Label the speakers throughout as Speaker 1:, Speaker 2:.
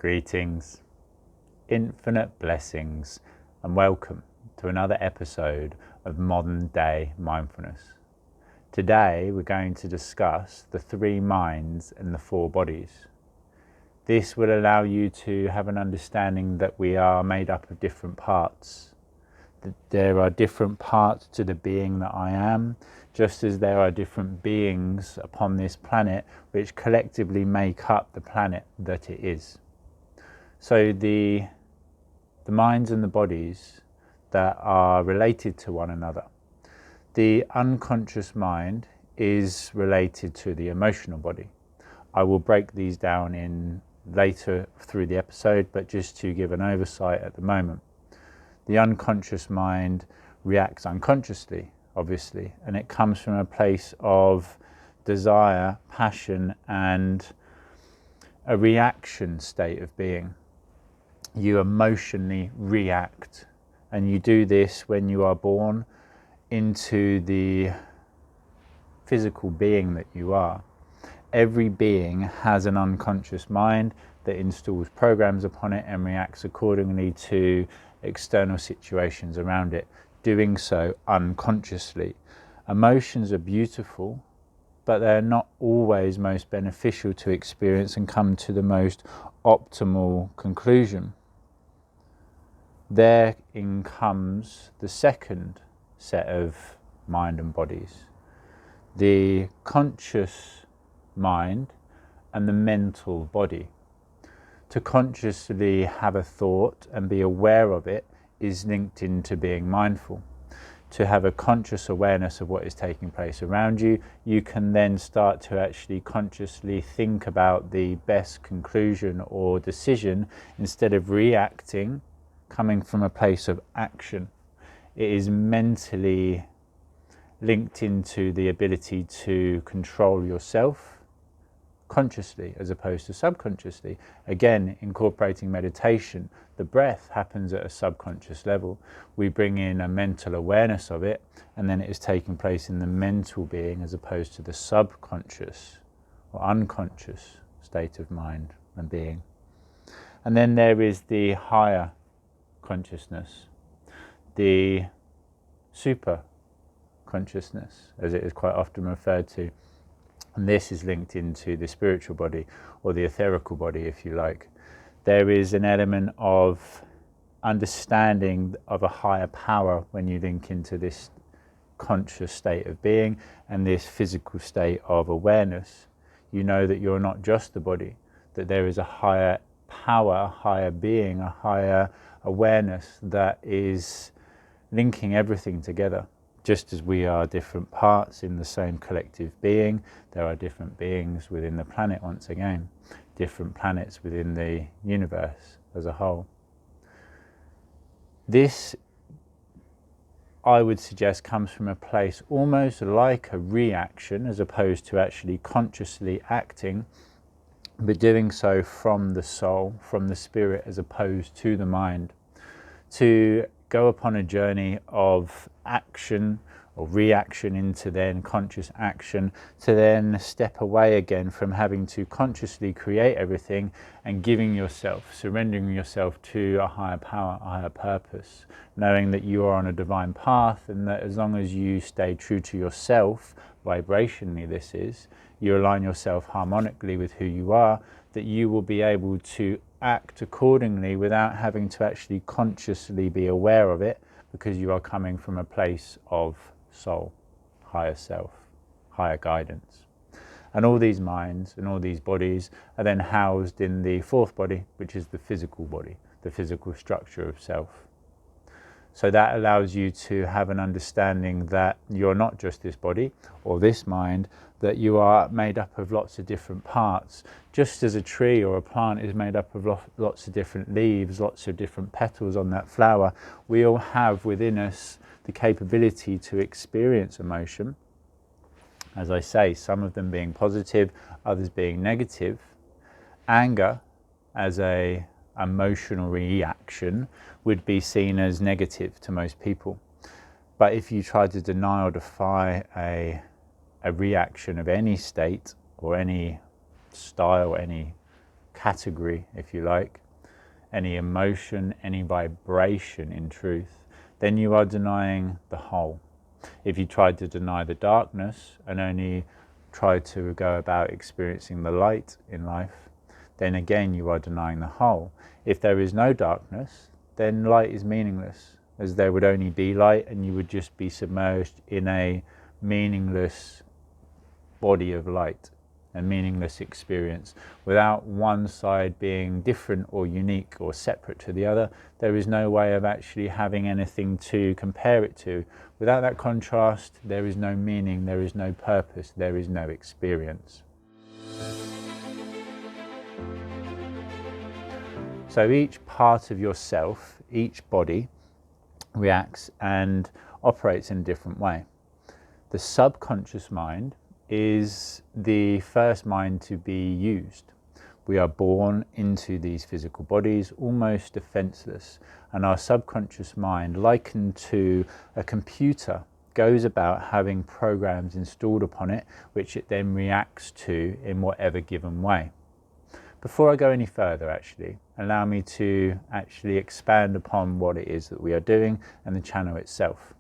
Speaker 1: Greetings, infinite blessings, and welcome to another episode of Modern Day Mindfulness. Today we're going to discuss the 3 minds and the 4 bodies. This will allow you to have an understanding that we are made up of different parts. That there are different parts to the being that I am, just as there are different beings upon this planet which collectively make up the planet that it is. So the minds and the bodies that are related to one another. The unconscious mind is related to the emotional body. I will break these down in later through the episode, but just to give an oversight at the moment. The unconscious mind reacts unconsciously, obviously, and it comes from a place of desire, passion, and a reaction state of being. You emotionally react, and you do this when you are born into the physical being that you are. Every being has an unconscious mind that installs programs upon it and reacts accordingly to external situations around it, doing so unconsciously. Emotions are beautiful, but they're not always most beneficial to experience and come to the most optimal conclusion. Therein comes the second set of mind and bodies, the conscious mind and the mental body. To consciously have a thought and be aware of it is linked into being mindful. To have a conscious awareness of what is taking place around you, you can then start to actually consciously think about the best conclusion or decision instead of reacting, coming from a place of action. It is mentally linked into the ability to control yourself consciously as opposed to subconsciously. Again, incorporating meditation, the breath happens at a subconscious level. We bring in a mental awareness of it, and then it is taking place in the mental being as opposed to the subconscious or unconscious state of mind and being. And then there is the higher consciousness, the super consciousness, as it is quite often referred to. And this is linked into the spiritual body, or the etherical body, if you like. There is an element of understanding of a higher power when you link into this conscious state of being and this physical state of awareness. You know that you're not just the body, that there is a higher power, a higher being, a higher awareness that is linking everything together. Just as we are different parts in the same collective being, there are different beings within the planet once again, different planets within the universe as a whole. This, I would suggest, comes from a place almost like a reaction as opposed to actually consciously acting, but doing so from the soul, from the spirit, as opposed to the mind. To go upon a journey of action or reaction into then conscious action, to then step away again from having to consciously create everything and giving yourself, surrendering yourself to a higher power, a higher purpose, knowing that you are on a divine path, and that as long as you stay true to yourself, vibrationally this is, you align yourself harmonically with who you are, that you will be able to act accordingly without having to actually consciously be aware of it, because you are coming from a place of soul, higher self, higher guidance. And all these minds and all these bodies are then housed in the 4th body, which is the physical body, the physical structure of self. So that allows you to have an understanding that you're not just this body or this mind, that you are made up of lots of different parts. Just as a tree or a plant is made up of lots of different leaves, lots of different petals on that flower, we all have within us the capability to experience emotion. As I say, some of them being positive, others being negative. Anger as a emotional reaction would be seen as negative to most people. But if you try to deny or defy a reaction of any state or any style, any category, if you like, any emotion, any vibration in truth, then you are denying the whole. If you tried to deny the darkness and only try to go about experiencing the light in life, then again you are denying the whole. If there is no darkness, then light is meaningless, as there would only be light and you would just be submerged in a meaningless body of light, a meaningless experience. Without one side being different or unique or separate to the other, there is no way of actually having anything to compare it to. Without that contrast, there is no meaning, there is no purpose, there is no experience. So each part of yourself, each body, reacts and operates in a different way. The subconscious mind is the first mind to be used. We are born into these physical bodies almost defenseless, and our subconscious mind, likened to a computer, goes about having programs installed upon it which it then reacts to in whatever given way. Before I go any further, actually, allow me to actually expand upon what it is that we are doing and the channel itself.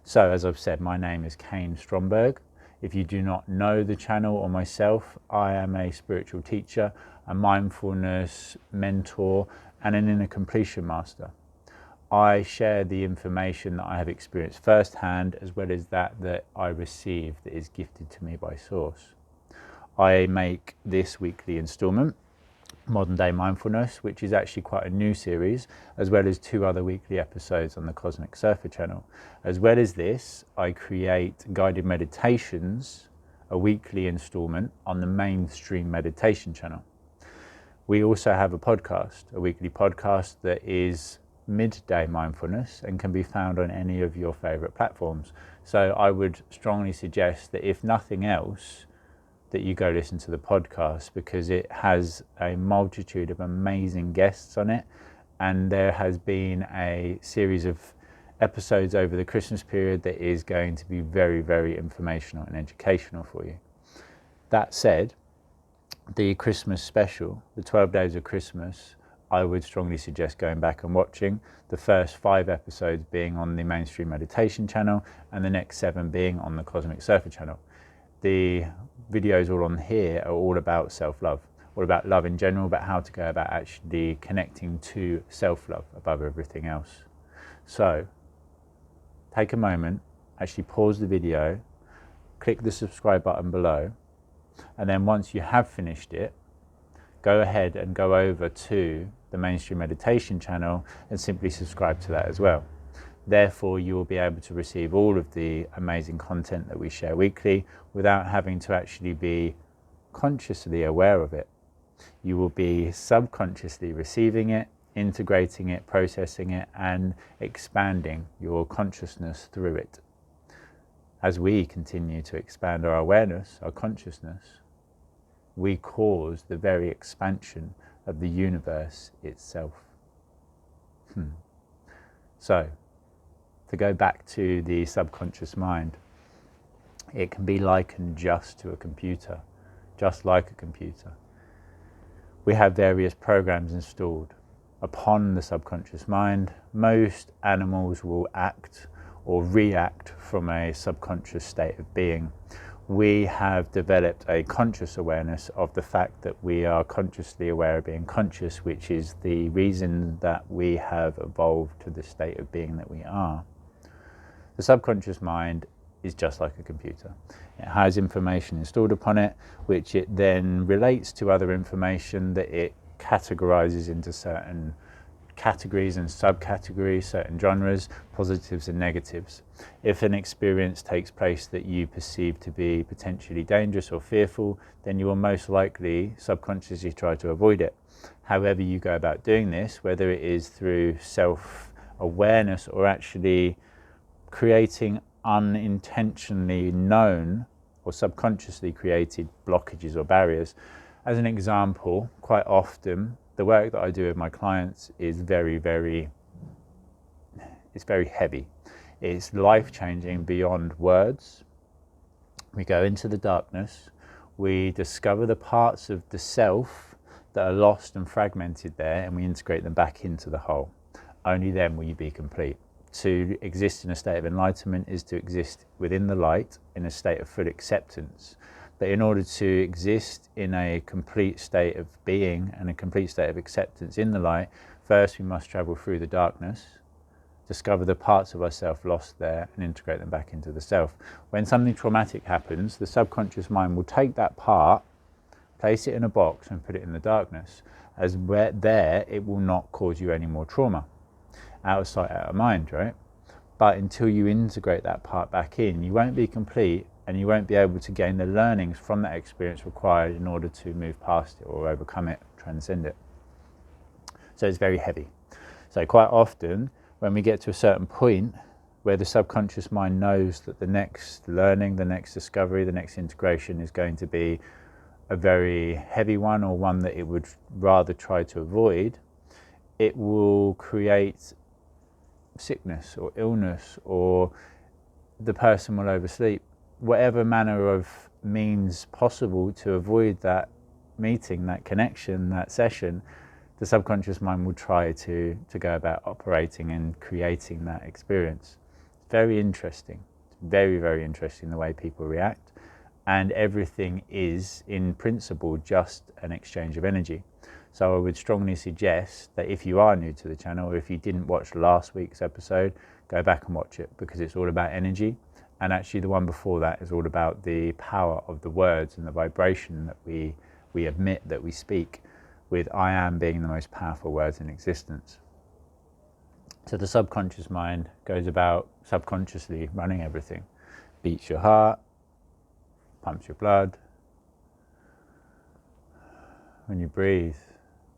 Speaker 1: So, as I've said, my name is Kain Stromberg. If you do not know the channel or myself, I am a spiritual teacher, a mindfulness mentor, and an inner completion master. I share the information that I have experienced firsthand, as well as that I receive that is gifted to me by Source. I make this weekly installment, Modern Day Mindfulness, which is actually quite a new series, as well as 2 other weekly episodes on the Cosmic Surfer channel. As well as this, I create guided meditations, a weekly installment on the mainstream meditation channel. We also have a podcast, a weekly podcast that is Midday Mindfulness and can be found on any of your favorite platforms. So I would strongly suggest that if nothing else, that you go listen to the podcast, because it has a multitude of amazing guests on it, and there has been a series of episodes over the Christmas period that is going to be very, very informational and educational for you. That said, the Christmas special, the 12 days of Christmas, I would strongly suggest going back and watching, the first 5 episodes being on the mainstream meditation channel and the next 7 being on the Cosmic Surfer channel. The videos all on here are all about self-love, all about love in general, but how to go about actually connecting to self-love above everything else. So take a moment, actually pause the video, click the subscribe button below, and then once you have finished it, go ahead and go over to the mainstream meditation channel and simply subscribe to that as well. Therefore, you will be able to receive all of the amazing content that we share weekly without having to actually be consciously aware of it. You will be subconsciously receiving it, integrating it, processing it, and expanding your consciousness through it. As we continue to expand our awareness, our consciousness, we cause the very expansion of the universe itself. So, to go back to the subconscious mind, it can be likened just to a computer, just like a computer. We have various programs installed upon the subconscious mind. Most animals will act or react from a subconscious state of being. We have developed a conscious awareness of the fact that we are consciously aware of being conscious, which is the reason that we have evolved to the state of being that we are. The subconscious mind is just like a computer. It has information installed upon it, which it then relates to other information that it categorizes into certain categories and subcategories, certain genres, positives and negatives. If an experience takes place that you perceive to be potentially dangerous or fearful, then you will most likely subconsciously try to avoid it. However you go about doing this, whether it is through self-awareness or actually creating unintentionally known or subconsciously created blockages or barriers. As an example, quite often the work that I do with my clients is very heavy. It's life-changing beyond words. We go into the darkness, we discover the parts of the self that are lost and fragmented there, and we integrate them back into the whole. Only then will you be complete. To exist in a state of enlightenment is to exist within the light in a state of full acceptance. But in order to exist in a complete state of being and a complete state of acceptance in the light, first we must travel through the darkness, discover the parts of ourself lost there, and integrate them back into the self. When something traumatic happens, the subconscious mind will take that part, place it in a box and put it in the darkness, as where there it will not cause you any more trauma. Out of sight, out of mind, right? But until you integrate that part back in, you won't be complete, and you won't be able to gain the learnings from that experience required in order to move past it or overcome it, transcend it. So it's very heavy. So quite often, when we get to a certain point where the subconscious mind knows that the next learning, the next discovery, the next integration is going to be a very heavy one, or one that it would rather try to avoid, it will create sickness or illness, or the person will oversleep. Whatever manner of means possible to avoid that meeting, that connection, that session, the subconscious mind will try to go about operating and creating that experience. It's very interesting. It's very, very interesting the way people react. And everything is, in principle, just an exchange of energy. So I would strongly suggest that if you are new to the channel, or if you didn't watch last week's episode, go back and watch it, because it's all about energy. And actually the one before that is all about the power of the words and the vibration that we emit, that we speak, with I am being the most powerful words in existence. So the subconscious mind goes about subconsciously running everything. Beats your heart, pumps your blood. When you breathe,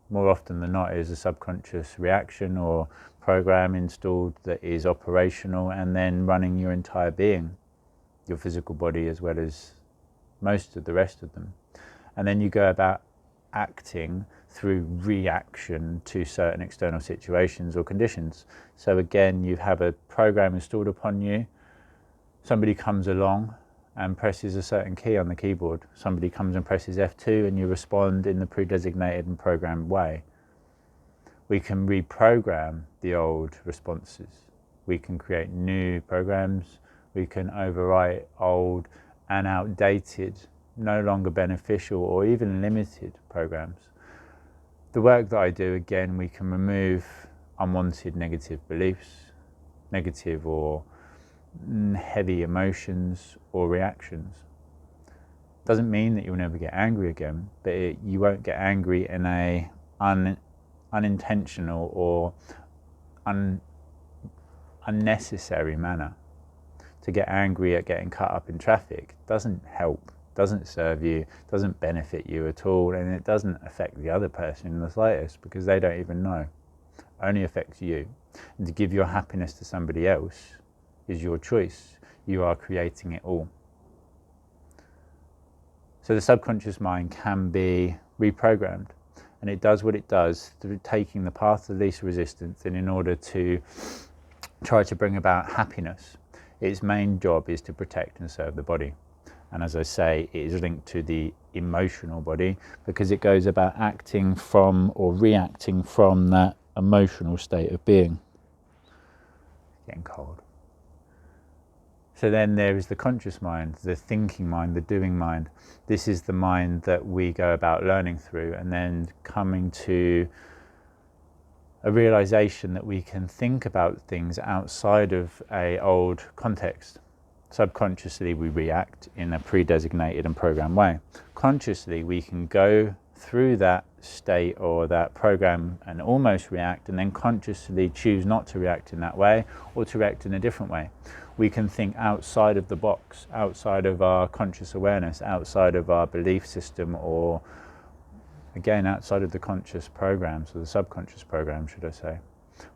Speaker 1: more often than not, it is a subconscious reaction or program installed that is operational and then running your entire being, your physical body as well as most of the rest of them. And then you go about acting through reaction to certain external situations or conditions. So again, you have a program installed upon you. Somebody comes along and presses a certain key on the keyboard. Somebody comes and presses F2 and you respond in the pre-designated and programmed way. We can reprogram the old responses. We can create new programs. We can overwrite old and outdated, no longer beneficial or even limited programs. The work that I do, again, we can remove unwanted negative beliefs, negative or heavy emotions or reactions. Doesn't mean that you'll never get angry again, but you won't get angry in a unintentional or unnecessary manner. To get angry at getting cut up in traffic doesn't help, doesn't serve you, doesn't benefit you at all, and it doesn't affect the other person in the slightest, because they don't even know. It only affects you. And to give your happiness to somebody else is your choice. You are creating it all. So the subconscious mind can be reprogrammed, and it does what it does through taking the path of least resistance, and in order to try to bring about happiness, its main job is to protect and serve the body. And as I say, it is linked to the emotional body, because it goes about acting from or reacting from that emotional state of being. Getting cold. So then there is the conscious mind, the thinking mind, the doing mind. This is the mind that we go about learning through, and then coming to a realization that we can think about things outside of an old context. Subconsciously we react in a pre-designated and programmed way. Consciously we can go through that state or that program and almost react, and then consciously choose not to react in that way, or to react in a different way. We can think outside of the box, outside of our conscious awareness, outside of our belief system, or again outside of the conscious programs, or the subconscious program, should I say.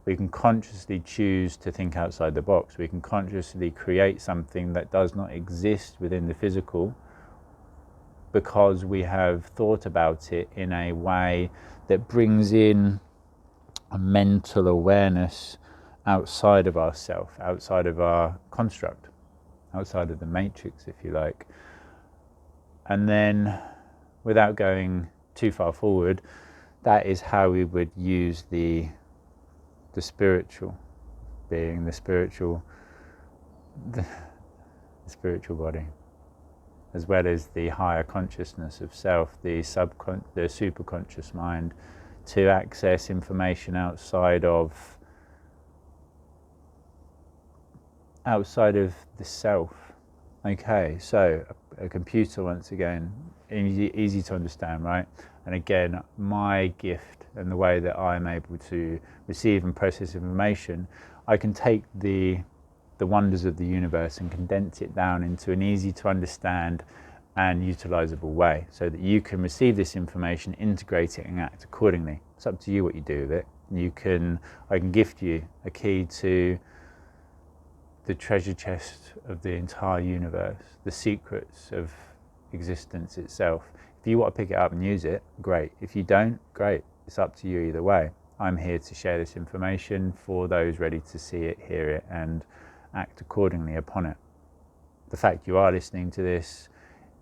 Speaker 1: We can consciously choose to think outside the box. We can consciously create something that does not exist within the physical, because we have thought about it in a way that brings in a mental awareness outside of ourself, outside of our construct, outside of the matrix, if you like. And then, without going too far forward, that is how we would use the spiritual being, the spiritual body, as well as the higher consciousness of self, the superconscious mind, to access information outside of the self. Okay, so a computer, once again, easy to understand, right? And again, my gift and the way that I'm able to receive and process information, I can take the wonders of the universe and condense it down into an easy to understand and utilizable way, so that you can receive this information, integrate it, and act accordingly. It's up to you what you do with it. I can gift you a key to the treasure chest of the entire universe, the secrets of existence itself. If you want to pick it up and use it, great. If you don't, great. It's up to you either way. I'm here to share this information for those ready to see it, hear it, and act accordingly upon it. The fact you are listening to this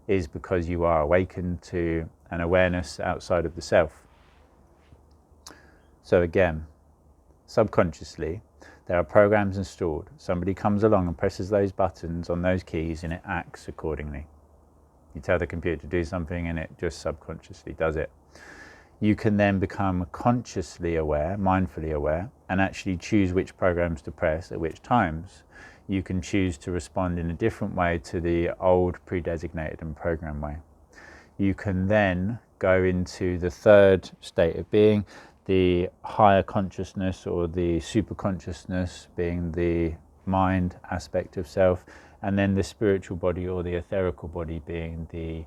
Speaker 1: is because you are awakened to an awareness outside of the self. So again, subconsciously, there are programs installed. Somebody comes along and presses those buttons on those keys and it acts accordingly. You tell the computer to do something and it just subconsciously does it. You can then become consciously aware, mindfully aware, and actually choose which programs to press at which times. You can choose to respond in a different way to the old pre-designated and programmed way. You can then go into the third state of being, the higher consciousness or the super consciousness, being the mind aspect of self, and then the spiritual body or the etherical body being the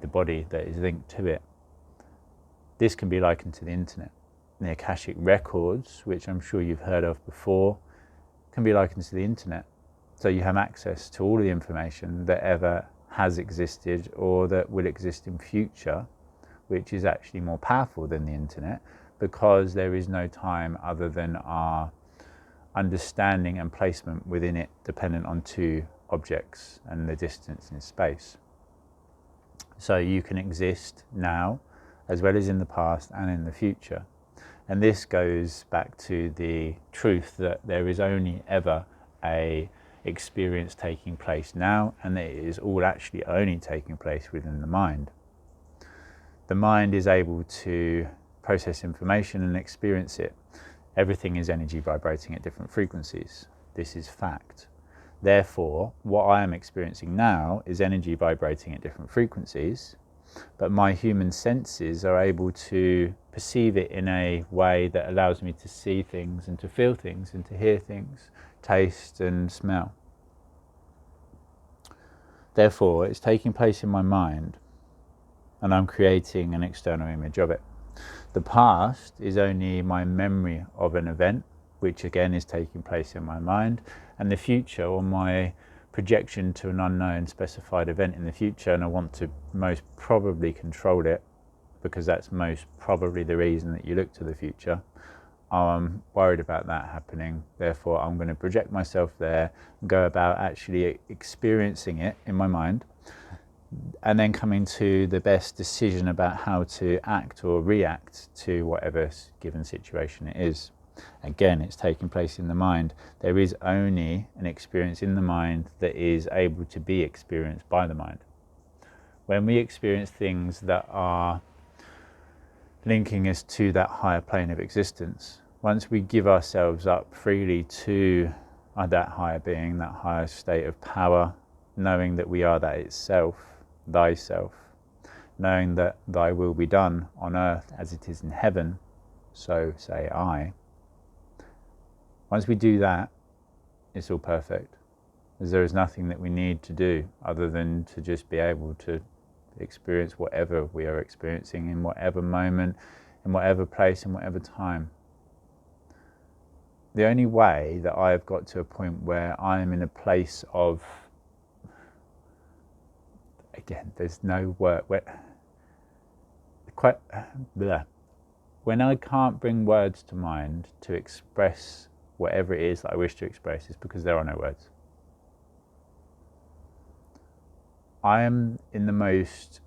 Speaker 1: body that is linked to it. This can be likened to the internet. The Akashic records, which I'm sure you've heard of before, can be likened to the internet. So you have access to all the information that ever has existed or that will exist in future, which is actually more powerful than the internet, because there is no time other than our understanding and placement within it, dependent on two objects and the distance in space. So you can exist now as well as in the past and in the future. And this goes back to the truth that there is only ever a experience taking place now, and that it is all actually only taking place within the mind. The mind is able to process information and experience it. Everything is energy vibrating at different frequencies. This is fact. Therefore, what I am experiencing now is energy vibrating at different frequencies, but my human senses are able to perceive it in a way that allows me to see things and to feel things and to hear things, taste and smell. Therefore, it's taking place in my mind, and I'm creating an external image of it. The past is only my memory of an event, which again is taking place in my mind, and the future, or my projection to an unknown specified event in the future, and I want to most probably control it, because that's most probably the reason that you look to the future. I'm worried about that happening, therefore I'm going to project myself there and go about actually experiencing it in my mind, and then coming to the best decision about how to act or react to whatever given situation it is. Again, it's taking place in the mind. There is only an experience in the mind that is able to be experienced by the mind. When we experience things that are linking us to that higher plane of existence, once we give ourselves up freely to that higher being, that higher state of power, knowing that we are that itself, thyself, knowing that thy will be done on earth as it is in heaven, so say I. Once we do that, it's all perfect, as there is nothing that we need to do other than to just be able to experience whatever we are experiencing in whatever moment, in whatever place, in whatever time. The only way that I have got to a point where I am in a place of, again, there's no word, when I can't bring words to mind to express whatever it is that I wish to express, is because there are no words. I am in the most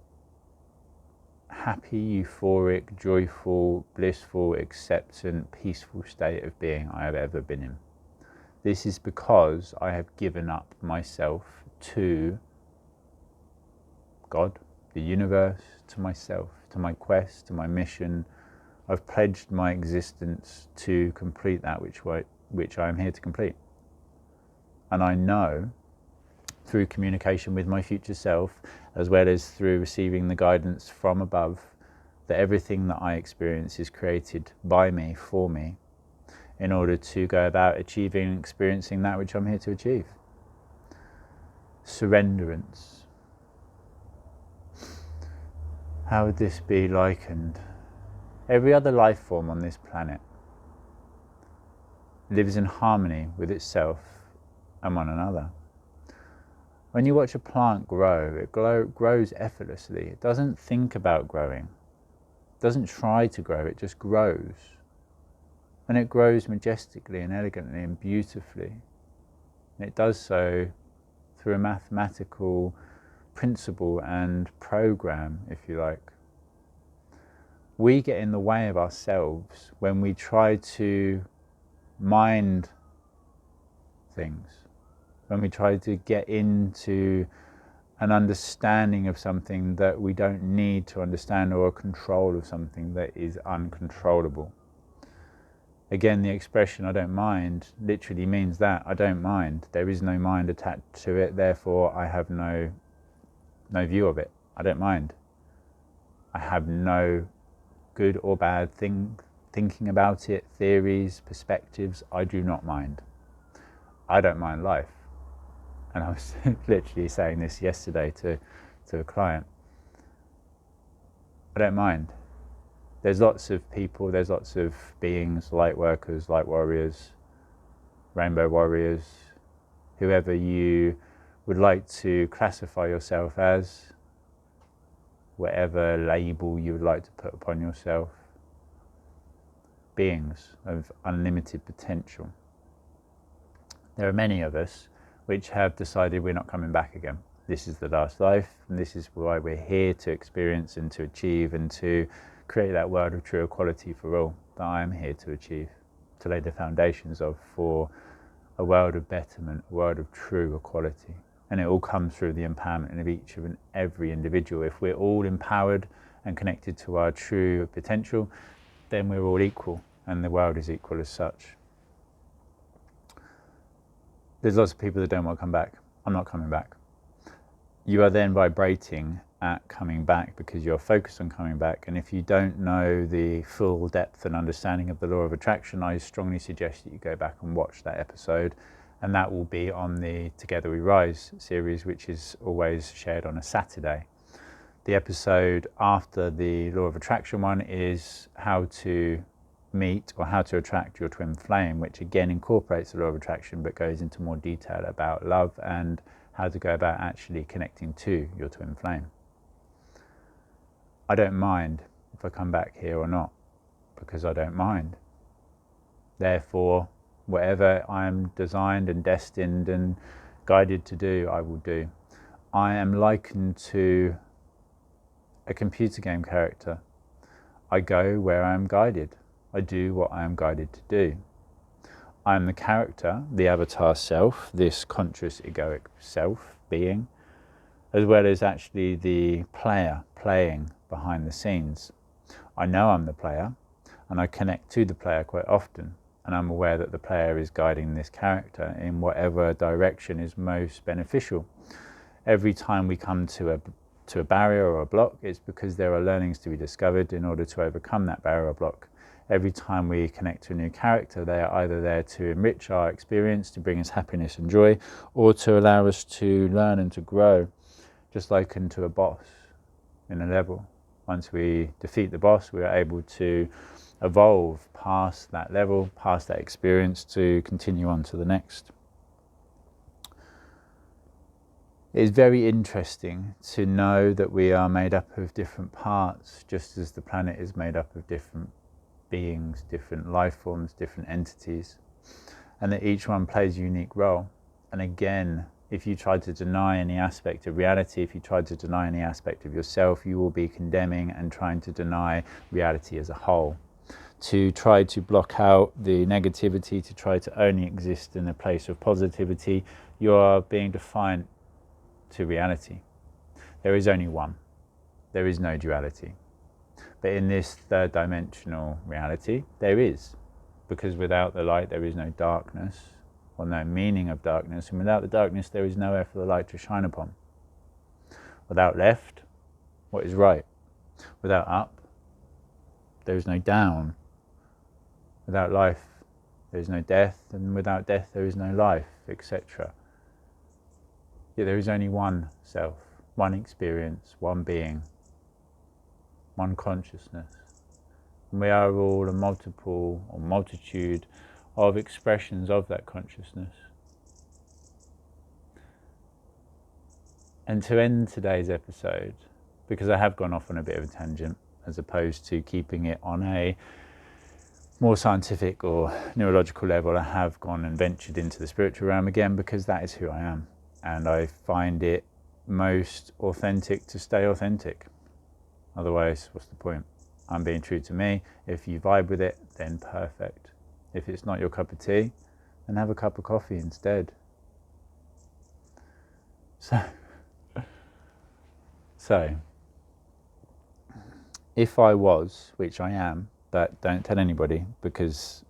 Speaker 1: happy, euphoric, joyful, blissful, acceptant, peaceful state of being I have ever been in. This is because I have given up myself to God, the universe, to myself, to my quest, to my mission. I've pledged my existence to complete that which I am here to complete. And I know, through communication with my future self, as well as through receiving the guidance from above, that everything that I experience is created by me, for me, in order to go about achieving and experiencing that which I'm here to achieve. Surrenderance. How would this be likened? Every other life form on this planet lives in harmony with itself and one another. When you watch a plant grow, it grows effortlessly. It doesn't think about growing. It doesn't try to grow, it just grows. And it grows majestically and elegantly and beautifully. And it does so through a mathematical principle and program, if you like. We get in the way of ourselves when we try to mind things, when we try to get into an understanding of something that we don't need to understand, or a control of something that is uncontrollable. Again, the expression "I don't mind" literally means that. I don't mind. There is no mind attached to it, therefore I have no view of it. I don't mind. I have no good or bad thinking about it, theories, perspectives. I do not mind. I don't mind life. And I was literally saying this yesterday to a client. I don't mind. There's lots of people, there's lots of beings, light workers, light warriors, rainbow warriors, whoever you would like to classify yourself as, whatever label you would like to put upon yourself. Beings of unlimited potential. There are many of us which have decided we're not coming back again. This is the last life, and this is why we're here to experience and to achieve and to create that world of true equality for all that I am here to achieve, to lay the foundations of for a world of betterment, a world of true equality. And it all comes through the empowerment of each and every individual. If we're all empowered and connected to our true potential, then we're all equal, and the world is equal as such. There's lots of people that don't want to come back. I'm not coming back. You are then vibrating at coming back because you're focused on coming back. And if you don't know the full depth and understanding of the law of attraction, I strongly suggest that you go back and watch that episode. And that will be on the Together We Rise series, which is always shared on a Saturday. The episode after the law of attraction one is how to meet or how to attract your twin flame, which again incorporates the law of attraction but goes into more detail about love and how to go about actually connecting to your twin flame. I don't mind if I come back here or not, because I don't mind. Therefore, whatever I am designed and destined and guided to do, I will do. I am likened to a computer game character. I go where I am guided. I do what I am guided to do. I am the character, the avatar self, this conscious egoic self being, as well as actually the player playing behind the scenes. I know I'm the player, and I connect to the player quite often, and I'm aware that the player is guiding this character in whatever direction is most beneficial. Every time we come to a barrier or a block, it's because there are learnings to be discovered in order to overcome that barrier or block. Every time we connect to a new character, they are either there to enrich our experience, to bring us happiness and joy, or to allow us to learn and to grow, just like into a boss in a level. Once we defeat the boss, we are able to evolve past that level, past that experience, to continue on to the next. It is very interesting to know that we are made up of different parts, just as the planet is made up of different beings, different life forms, different entities, and that each one plays a unique role. And again, If you try to deny any aspect of reality, if you try to deny any aspect of yourself, you will be condemning and trying to deny reality as a whole. To try to block out the negativity, to try to only exist in a place of positivity, you are being defiant to reality. There is only one. There is no duality. But in this third dimensional reality, there is. Because without the light, there is no darkness, or no meaning of darkness. And without the darkness, there is nowhere for the light to shine upon. Without left, what is right? Without up, there is no down. Without life, there is no death. And without death, there is no life, etc. Yet there is only one self, one experience, one being, one consciousness. And we are all a multiple or multitude of expressions of that consciousness. And to end today's episode, because I have gone off on a bit of a tangent, as opposed to keeping it on a more scientific or neurological level, I have gone and ventured into the spiritual realm again, because that is who I am. And I find it most authentic to stay authentic. Otherwise, what's the point? I'm being true to me. If you vibe with it, then perfect. If it's not your cup of tea, then have a cup of coffee instead. So, if I was, which I am, but don't tell anybody, because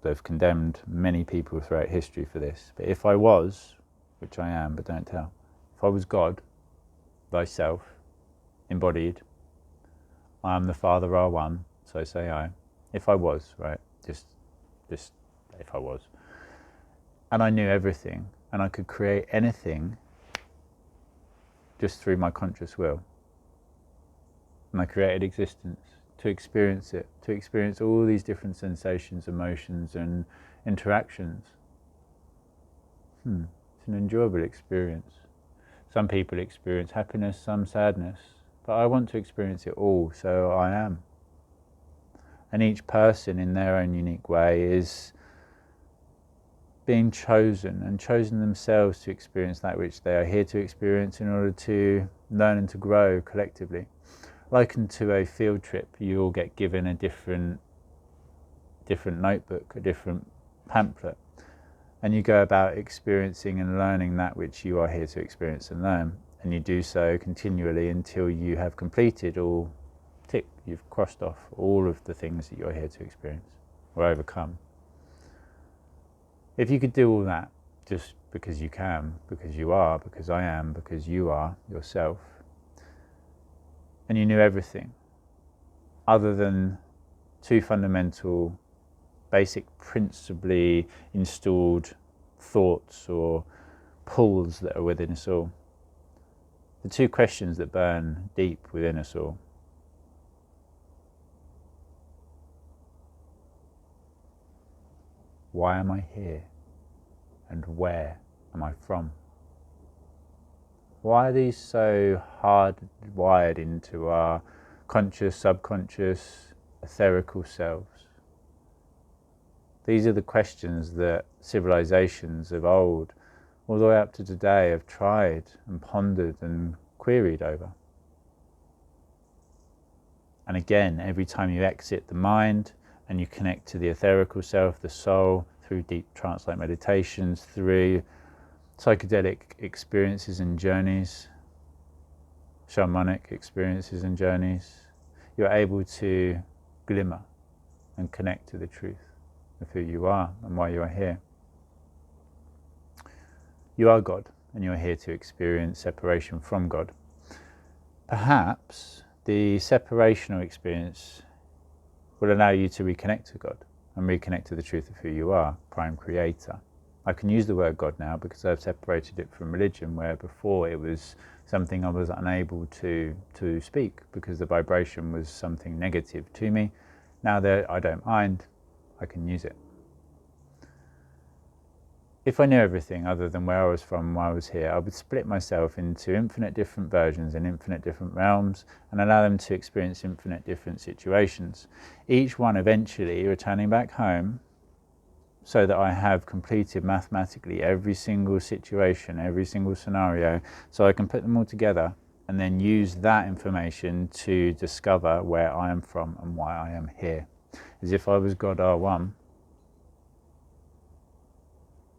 Speaker 1: they've condemned many people throughout history for this, but if I was, which I am, but don't tell, if I was God, thyself, embodied, I am the Father R1, so say I. If I was, right, just if I was, and I knew everything, and I could create anything just through my conscious will, and I created existence to experience it, to experience all these different sensations, emotions, and interactions. It's an enjoyable experience. Some people experience happiness, some sadness, but I want to experience it all, so I am. And each person in their own unique way is being chosen, and chosen themselves to experience that which they are here to experience in order to learn and to grow collectively. Likened to a field trip, you all get given a different notebook, a different pamphlet, and you go about experiencing and learning that which you are here to experience and learn. And you do so continually until you have completed all, you've crossed off all of the things that you're here to experience or overcome. If you could do all that just because you can, because you are, because I am, because you are yourself, and you knew everything other than two fundamental, basic, principally installed thoughts or pulls that are within us all, the two questions that burn deep within us all. Why am I here? And where am I from? Why are these so hardwired into our conscious, subconscious, etherical selves? These are the questions that civilizations of old, all the way up to today, have tried and pondered and queried over. And again, every time you exit the mind and you connect to the etherical self, the soul, through deep trance-like meditations, through psychedelic experiences and journeys, shamanic experiences and journeys, you're able to glimmer and connect to the truth of who you are and why you are here. You are God, and you're here to experience separation from God. Perhaps the separational experience will allow you to reconnect to God and reconnect to the truth of who you are, prime creator. I can use the word God now because I've separated it from religion, where before it was something I was unable to speak because the vibration was something negative to me. Now that I don't mind, I can use it. If I knew everything other than where I was from, why I was here, I would split myself into infinite different versions in infinite different realms and allow them to experience infinite different situations. Each one eventually returning back home so that I have completed mathematically every single situation, every single scenario, so I can put them all together and then use that information to discover where I am from and why I am here. As if I was God R1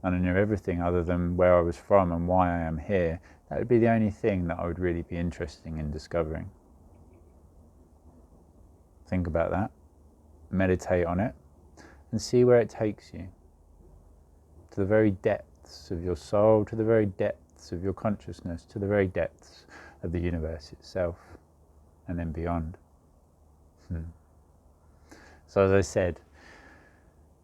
Speaker 1: and I knew everything other than where I was from and why I am here, that would be the only thing that I would really be interested in discovering. Think about that, meditate on it, and see where it takes you. To the very depths of your soul, to the very depths of your consciousness, to the very depths of the universe itself, and then beyond. So as I said,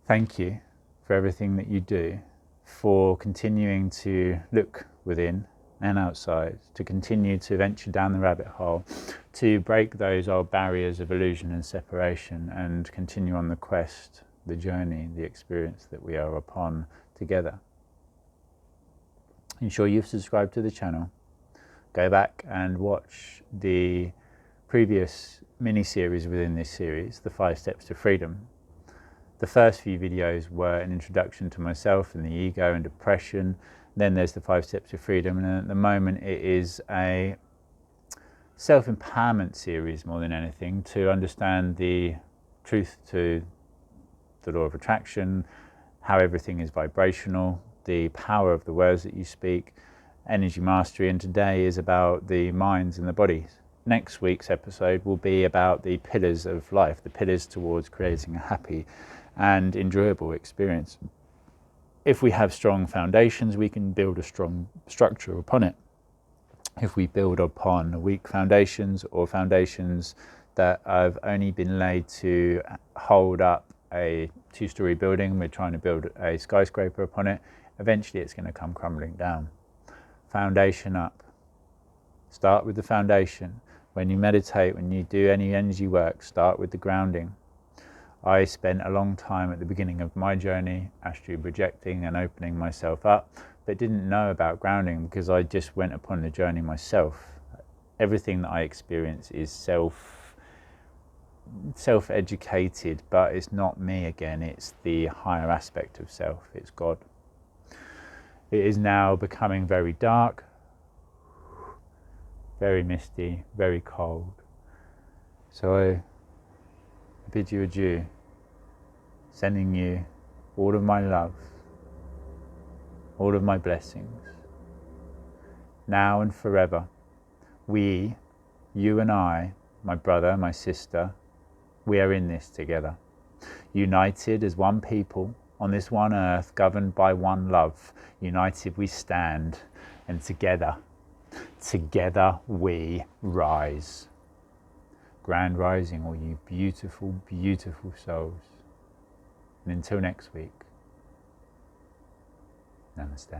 Speaker 1: thank you for everything that you do, for continuing to look within and outside, to continue to venture down the rabbit hole, to break those old barriers of illusion and separation and continue on the quest, the journey, the experience that we are upon together. Ensure you've subscribed to the channel. Go back and watch the previous mini-series within this series, the 5 Steps to Freedom. The first few videos were an introduction to myself and the ego and depression. Then there's the 5 Steps to Freedom, and at the moment it is a self-empowerment series more than anything, to understand the truth to the law of attraction, how everything is vibrational, the power of the words that you speak, energy mastery, and today is about the minds and the bodies. Next week's episode will be about the pillars of life, the pillars towards creating a happy and enjoyable experience. If we have strong foundations, we can build a strong structure upon it. If we build upon weak foundations, or foundations that have only been laid to hold up a 2-story building, we're trying to build a skyscraper upon it, eventually it's going to come crumbling down. Foundation up. Start with the foundation. When you meditate, when you do any energy work, start with the grounding. I spent a long time at the beginning of my journey astral projecting and opening myself up, but didn't know about grounding because I just went upon the journey myself. Everything that I experience is self-educated, but it's not me again, it's the higher aspect of self, it's God. It is now becoming very dark, very misty, very cold. So I bid you adieu, sending you all of my love, all of my blessings, now and forever. We, you and I, my brother, my sister, we are in this together, united as one people on this one earth, governed by one love. United we stand, and together we rise. Grand rising, all you beautiful, beautiful souls. And until next week, namaste.